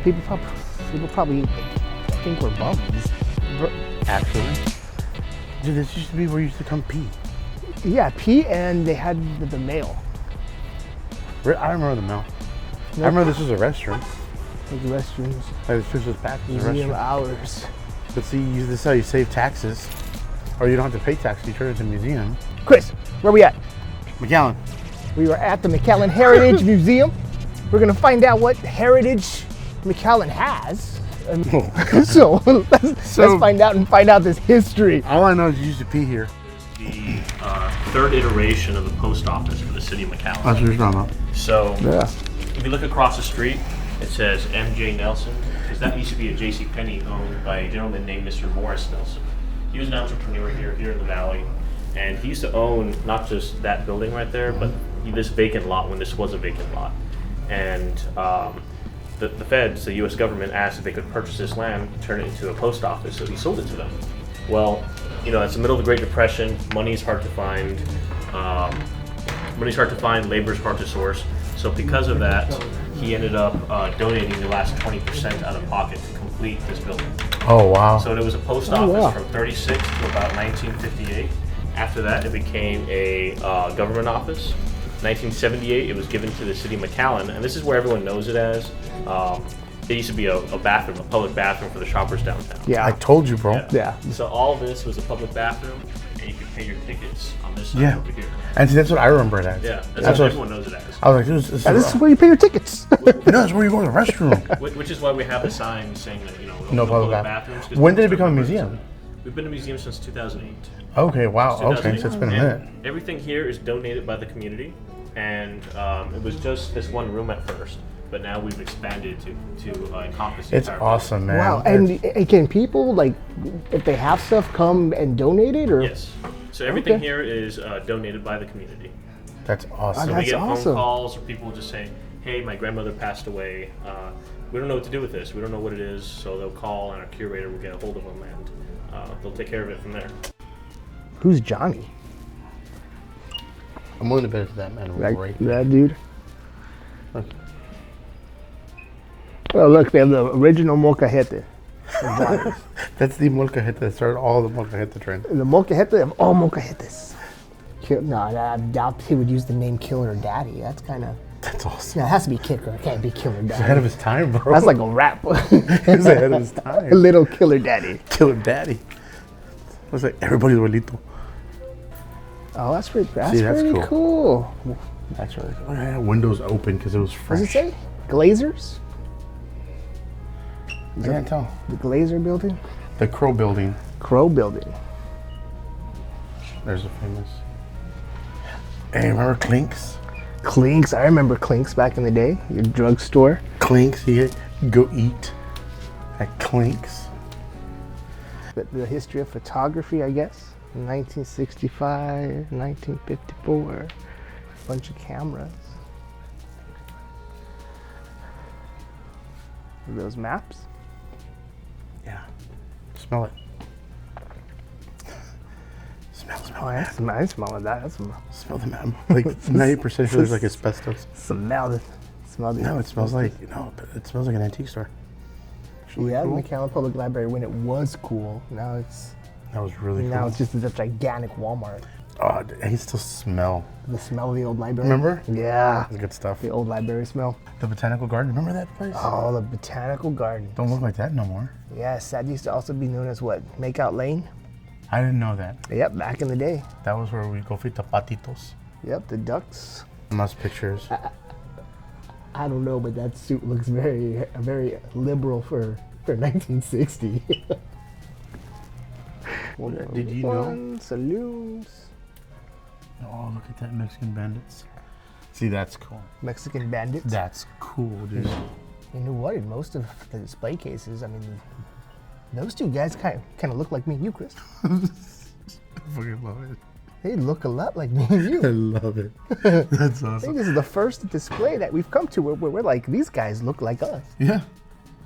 People probably think we're bums. Actually. Dude, this used to be where you used to come pee. Yeah, pee, and they had the mail. I remember the mail. I remember this was a restroom. Like restrooms. Like this was packed as a Museum restroom. hours. But see, this is how you save taxes. Or you don't have to pay taxes, you turn it into a museum. Chris, where we at? McAllen. We were at the McAllen Heritage Museum. We're gonna find out what heritage McAllen has. So let's find out this history. All I know is you used to pee here. The third iteration of the post office for the city of McAllen. That's what you're talking about. So, Yeah. if you look across the street, it says M.J. Nelson, because that used to be a J.C. Penney owned by a gentleman named Mr. Morris Nelson. He was an entrepreneur here in the valley, and he used to own not just that building right there, but this vacant lot when this was a vacant lot. And the feds, the U.S. government, asked if they could purchase this land, turn it into a post office, so he sold it to them. Well, it's the middle of the Great Depression. Money's hard to find. Labor's hard to source. So because of that, he ended up donating the last 20% out of pocket to complete this building. Oh, wow. So it was a post office from 36 to about 1958. After that, it became a government office. 1978, it was given to the city of McAllen, and this is where everyone knows it as. It used to be a bathroom, a public bathroom for the shoppers downtown. Yeah. I told you, bro. Yeah. So all this was a public bathroom, and you could pay your tickets on this side over here. And see, that's what I remember it as. Yeah, that's what everyone knows it as. I was like, this This is where you pay your tickets. no, that's where you go to the restroom. Which is why we have a sign saying that, No public bathrooms. 'Cause When did it become a museum? We've been a museum since 2008. Okay, wow. Since Okay, so it's been a 2008. minute. And everything here is donated by the community, and it was just this one room at first, but now we've expanded to encompass the It's entire awesome, man. Wow. And can people, like, if they have stuff, come and donate it? Or? Yes. So everything here is donated by the community. That's awesome. So we get awesome. phone calls or people just saying, hey, my grandmother passed away. We don't know what to do with this. We don't know what it is. So they'll call and our curator will get a hold of them and they'll take care of it from there. Who's Johnny? I'm willing to bet it's that man right there. That dude? Look. Oh, look, they have the original molcajete. That's the molcajete that started all the molcajete trend. The molcajete of all molcajetes. No, I doubt he would use the name Killer Daddy. That's kind of... That's awesome. Yeah, it has to be Kicker. It can't be Killer He's Daddy. ahead of his time, bro. That's like a rap. He's ahead of his time. Little Killer Daddy. Killer Daddy. Looks like everybody's abuelito. Oh, that's pretty. See, that's pretty cool. That's really cool. Yeah, windows open because it was fresh. What does it say? Glazers? I can't tell. The Glazer building? The Crow Building. Crow building. There's a famous. Hey, remember Clinks? Clinks. I remember Clinks back in the day. Your drugstore. Clinks. You go eat at Clinks. The history of photography, I guess. 1965, 1954. A bunch of cameras. Are those maps? Yeah. Smell it. Smell Oh, I smell that. That's Smell the map. Like 90% sure there's like asbestos. smell it. No, it smells like it smells like an antique store. Yeah, cool. the McAllen Public Library when it was cool. Now it's That was really cool. now it's just a gigantic Walmart. Oh, I can still smell. The smell of the old library. Remember? Yeah. That's good stuff. The old library smell. The Botanical Garden. Remember that place? Oh, the Botanical Garden. Don't look like that no more. Yes, that used to also be known as what? Makeout Lane? I didn't know that. Yep, back in the day. That was where we go for tapatitos. Yep, the ducks. Must pictures. I don't know, but that suit looks very liberal for 1960. Did you know? Saloons. Oh, look at that Mexican bandits. See, that's cool. Mexican bandits. That's cool, dude. You know what? In most of the display cases, I mean, those two guys kind of look like me and you, Chris. I fucking love it. They look a lot like me and you. I love it. That's I think awesome. this is the first display that we've come to where we're like, these guys look like us. Yeah.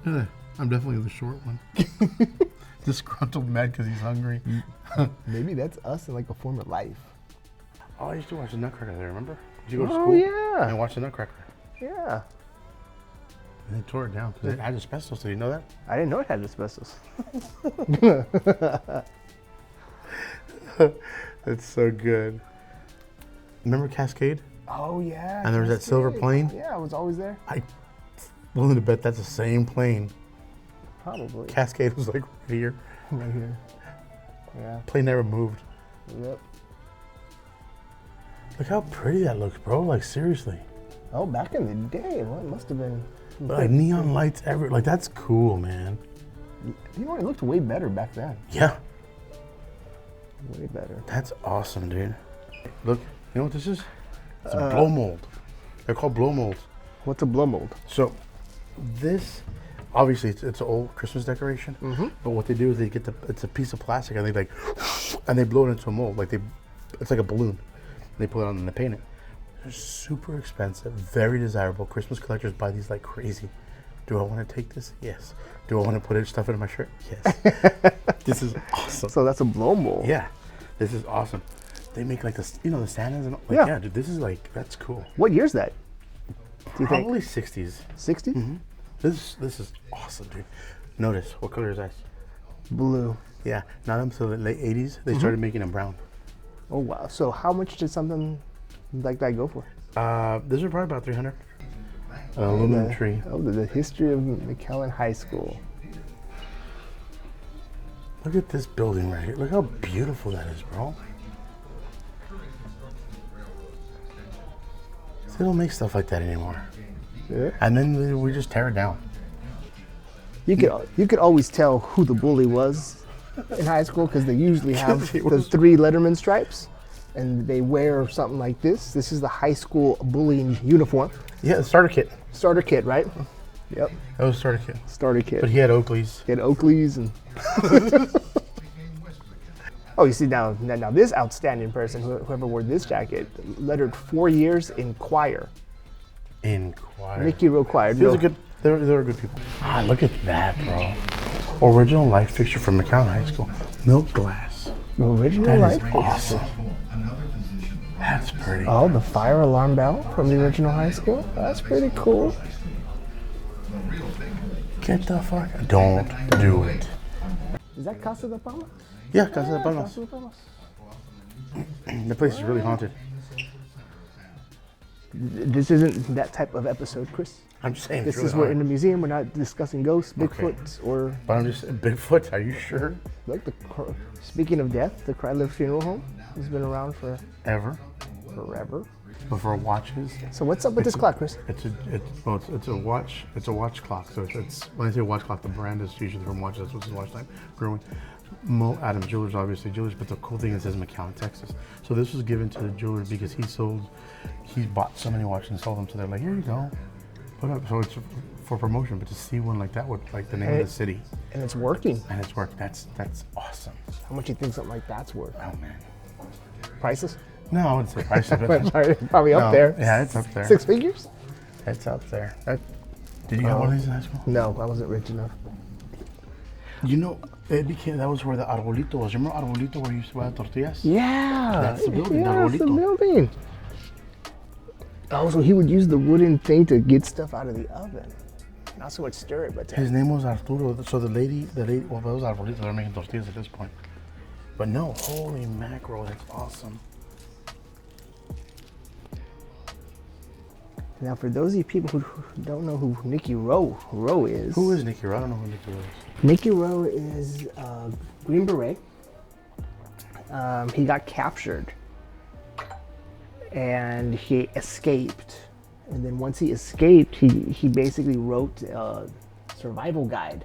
Yeah. I'm definitely the short one. Disgruntled mad because he's hungry. Maybe that's us in like a former life. Oh, I used to watch the Nutcracker there, remember? Did you go to Oh, school? yeah. And watch the Nutcracker. Yeah. And they tore it down because it had asbestos. Did you know that? I didn't know it had asbestos. That's so good. Remember Cascade? Oh yeah. And there was that silver plane? Yeah, I was always there. I'm willing to bet that's the same plane. Probably. Cascade was like right here. Right here. Yeah. Plane never moved. Yep. Look how pretty that looks, bro. Like seriously. Oh, back in the day, well, it must have been. Like neon lights everywhere. Like that's cool, man. You know, it looked way better back then. Yeah. Way better. That's awesome, dude. Look, you know what this is? It's a blow mold. They're called blow molds. What's a blow mold? So this, obviously it's an old Christmas decoration, but what they do is they get it's a piece of plastic and they blow it into a mold. Like it's like a balloon. They put it on and they paint it. They're super expensive, very desirable. Christmas collectors buy these like crazy. Do I want to take this? Yes. Do I want to put stuff into my shirt? Yes. This is awesome. So that's a blow mold. Yeah, this is awesome. They make like the the Santas and Yeah. yeah, dude. This is like that's cool. What year's that? Do you Probably think? 60s. 60s? This is awesome, dude. Notice what color is that? Blue. Yeah. Now until the late 80s, they started making them brown. Oh wow. So how much did something like that go for? This are probably about 300. An aluminum tree. Oh, the history of McAllen High School. Look at this building right here. Look how beautiful that is, bro. They don't make stuff like that anymore. Yeah. And then we just tear it down. You could always tell who the bully was in high school because they usually have It the was- 3 Letterman stripes, and they wear something like this. This is the high school bullying uniform. Yeah, the starter kit. Starter kit, right? Yep. That was starter kit. Starter kit. But he had Oakley's. He had Oakleys and. Oh, you see now this outstanding person, whoever wore this jacket, lettered 4 years in choir. In choir. Nicky Rowe choir. These are good. They're good people. Ah, look at that, bro. Original light fixture from McAllen High School. Milk glass. Original That is light. awesome. That's pretty. Oh, the fire alarm bell from the original high school. That's pretty cool. Get the fuck. Don't do it. Is that Casa de Palmas? Yeah, Casa de Palmas. Casa de Palmas. The place is really haunted. This isn't that type of episode, Chris. I'm just saying. This it's really is we're in haunted. the museum. We're not discussing ghosts, Okay. Bigfoots, or But I'm just Bigfoot. Are you sure? like speaking of death, the Cryliff Funeral Home has been around for Ever? forever. Before watches. So what's up with this clock, Chris? It's a watch. It's a watch clock. So it's when I say watch clock, the brand is usually from watches. That's what's his watch time. Growing. Adam Jewelers, obviously Jewelers, but the cool thing is it says McAllen, Texas. So this was given to the jeweler because he bought so many watches and sold them. So they're like, here you go, put up. So it's for promotion, but to see one like that with like the name of the city And it's working. and it's worked. That's awesome. How much do you think something like that's worth? Oh man. Prices? No, I wouldn't say price, but Probably up no, there. Yeah, it's up there. 6 figures? It's up there. Did you have one of these in high school? No, I wasn't rich enough. You know, that was where the Arbolito was. Remember Arbolito where you used to buy tortillas? Yeah. That's the building, Yeah, that's the Arbolito. building. Oh, so he would use the wooden thing to get stuff out of the oven. Not so much stir it, but His name was Arturo. So the lady, well, those Arbolitos are making tortillas at this point. But no, holy mackerel, that's awesome. Now, for those of you people who don't know who Nicky Rowe is. Who is Nicky Rowe? I don't know who Nicky Rowe is. Nicky Rowe is a Green Beret. He got captured and he escaped. And then once he escaped, he basically wrote a survival guide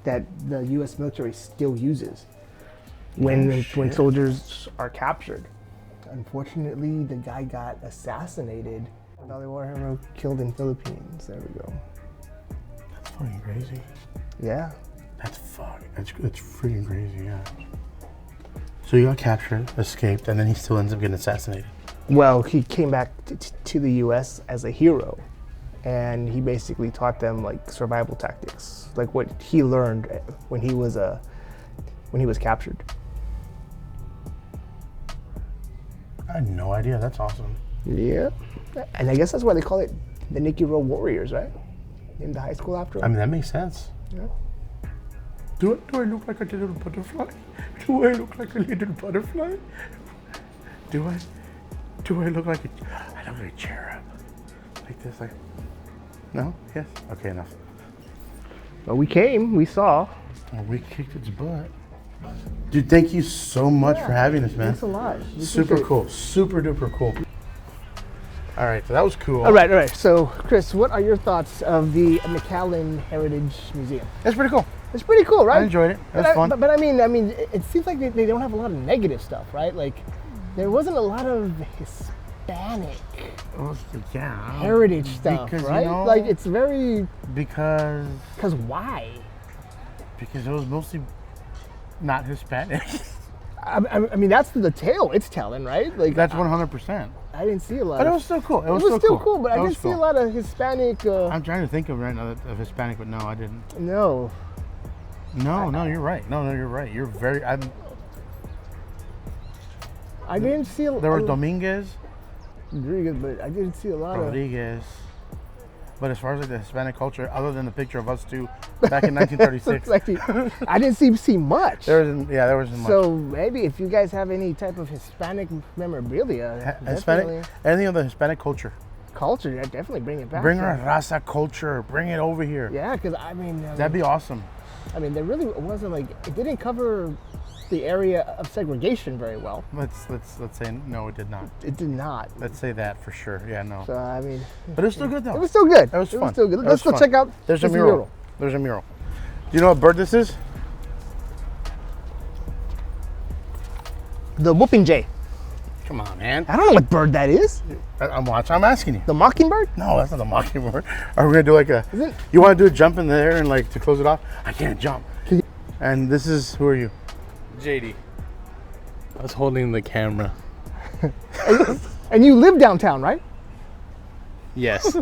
that the U.S. military still uses when soldiers are captured. Unfortunately, the guy got assassinated. Valley War hero killed in Philippines. There we go. That's fucking crazy. Yeah. That's freaking crazy, yeah. So he got captured, escaped, and then he still ends up getting assassinated. Well, he came back to the U.S. as a hero, and he basically taught them like survival tactics, like what he learned when he was captured. I had no idea. That's awesome. Yeah, and I guess that's why they call it the Nicky Rowe Warriors, right? named the high school after him. I mean, that makes sense. Yeah. Do I look like a little butterfly? Do I look like a little butterfly? Do I look like I look like a cherub? Like this, like. No? Yes? Okay, enough. Well, we came, we saw. Well, we kicked its butt. Dude, thank you so much for having us, man. Thanks a lot. Super cool. Super duper cool. All right, so that was cool. All right. So, Chris, what are your thoughts of the McAllen Heritage Museum? That's pretty cool. It's pretty cool, right? I enjoyed it. It was fun. But I mean, it seems like they don't have a lot of negative stuff, right? Like, there wasn't a lot of Hispanic Yeah. heritage stuff, Because, right? you know, Like, it's very. Because Why? it was mostly not Hispanic. I mean, that's the tale it's telling, right? Like, That's 100%. I didn't see a lot. But it of, was still cool. it was still cool, but I It was didn't see a cool. lot of Hispanic. I'm trying to think of right now of Hispanic, but no, I didn't. No. No, you're right. No, you're right. You're very. I didn't see. There was Dominguez, Rodriguez, but I didn't see a lot of. Rodriguez. But as far as like the Hispanic culture, other than the picture of us two back in 1936, I didn't see much. there wasn't much. So maybe if you guys have any type of Hispanic memorabilia, Hispanic, anything of the Hispanic culture. culture, that definitely bring it back. Bring our raza culture. Bring it over here. Yeah, because I mean, That'd be awesome. I mean, there really wasn't like it didn't cover the area of segregation very well. Let's say no, it did not. It did not. Let's say that for sure. Yeah, no. So I mean, But it was still good though. it was still good. It was fun. still good. It Let's was go fun. check out. There's a this mural. There's a mural. Do you know what bird this is? The whooping jay. Come on, man. I don't know what bird that is. I'm watching. I'm asking you. The mockingbird? No, that's not the mockingbird. Are we gonna do like a? Is it? You want to do a jump in the air and like to close it off? I can't jump. Can you- And this is who are you? JD. I was holding the camera. And you live downtown, right? Yes.